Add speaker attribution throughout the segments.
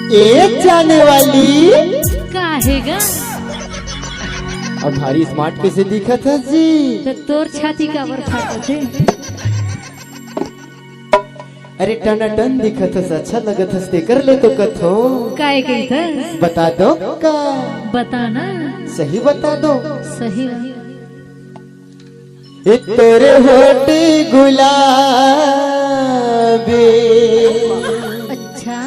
Speaker 1: एक जाने वाली
Speaker 2: काहेगा
Speaker 1: अब भारी स्मार्ट कैसे दिखा था जी।
Speaker 2: तो तोर छाती का वर फाटा थे।
Speaker 1: अरे टना टन दिखा था, अच्छा लगा था, कर ले तो कथो
Speaker 2: काहे गई था
Speaker 1: बता दो का,
Speaker 2: बताना
Speaker 1: सही बता दो।
Speaker 2: सही
Speaker 1: तेरे होठ गुलाबी,
Speaker 2: अच्छा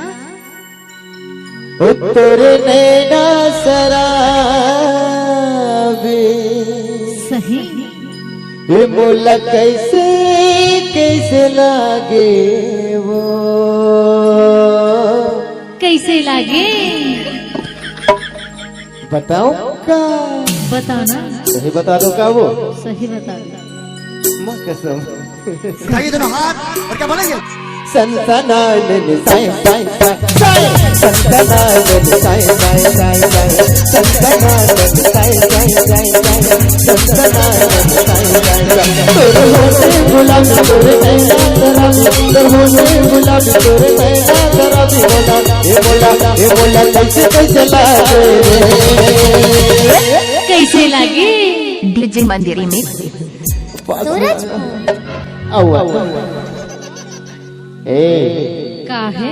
Speaker 1: तेरे नैना शराबी,
Speaker 2: सही
Speaker 1: ये मोला कैसे कैसे लागे वो,
Speaker 2: कैसे लागे
Speaker 1: बताओ का,
Speaker 2: बताना
Speaker 1: सही बता दो का वो,
Speaker 2: सही बता दो।
Speaker 1: माँ कसम
Speaker 3: उठाइए दोनों हाथ और क्या बोलेंगे?
Speaker 1: संसनानन साय साय साय, संसनानन साय साय साय साय, संसनानन साय साय साय साय, संसनानन साय साय साय। तोरे होठे गुलाबी तोरे नैना शराबी, तोरे होठे गुलाबी तोरे नैना शराबी, ये बोला कैसे कैसे लागे,
Speaker 2: कैसे लागे
Speaker 4: डीजे मंदिर में
Speaker 2: का है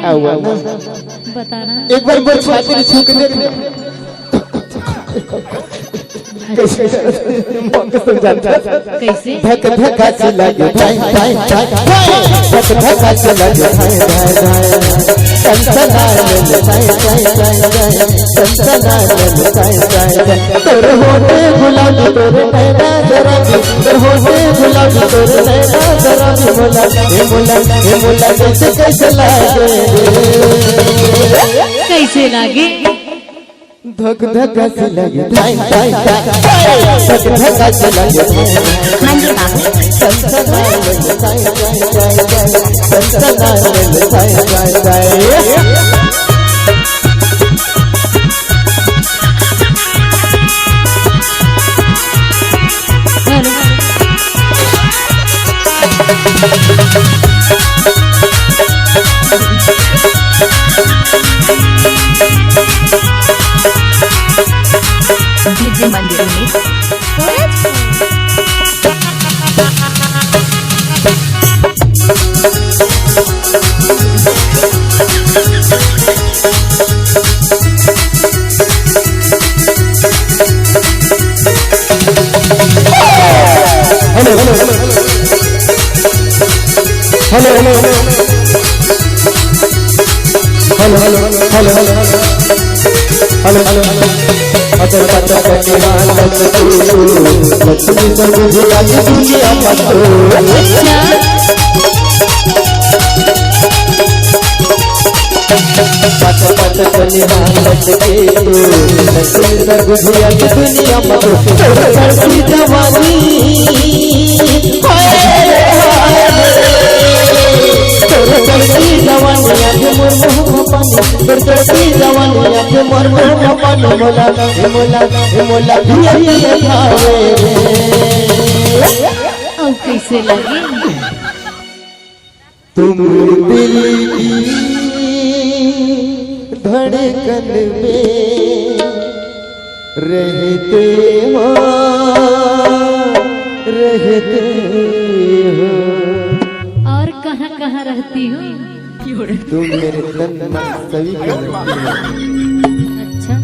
Speaker 2: बताना।
Speaker 1: एक बार मेरे छाती में छू के देखना कैसे
Speaker 2: कैसे
Speaker 1: धक धका से लगे भाई भाई भाई, धक धका से लगे भाई भाई भाई, संसनानन साय साय साय साय, संसनानन साय साय साय। तोरे होठे गुलाबी तोरे नैना शराबी, तोरे होठे गुलाबी तोरे नैना शराबी, मोला कैसे कैसे लागे,
Speaker 2: कैसे लागे
Speaker 1: धक धका से लगे भाई भाई भाई, धक धका से लगे
Speaker 4: मंदिर बाबू
Speaker 1: संसनानन साय साय साय साय, संसनानन साय साय साय।
Speaker 4: डीजे मंदिर में
Speaker 1: hello hello hello hello hello hello hello hello hello hello hello अतर पतर करने वाला तू, लक्ष्मी समझ लागी दुनिया पतो, पतर पतर करने वाला तू, लक्ष्मी समझ लागी दुनिया पतो। करती जवानी करती जवानी आगे मोर मुँह पानी, करती जवानी आगे मोर मुँह पानी, मोला ये खावे
Speaker 2: अब कैसे लागे
Speaker 1: तुम दिल की धड़कन में रहते हो, रहते हो,
Speaker 2: और कहाँ कहाँ रहती हूँ
Speaker 1: तुम मेरे तन मन सभी के रहती हो।
Speaker 2: अच्छा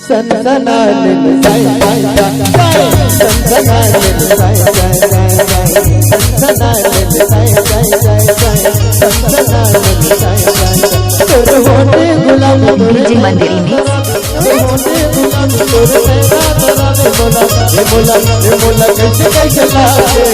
Speaker 1: संसनानन साय साय साय, संसनानन साय साय साय साय, संसनानन साय साय साय साय, संसनानन साय साय साय। तोरे होठे गुलाबी
Speaker 4: डीजे मंदिर में
Speaker 1: तोरे होठे गुलाबी तोरे नैना शराबी, मोला कैसे कैसे लागे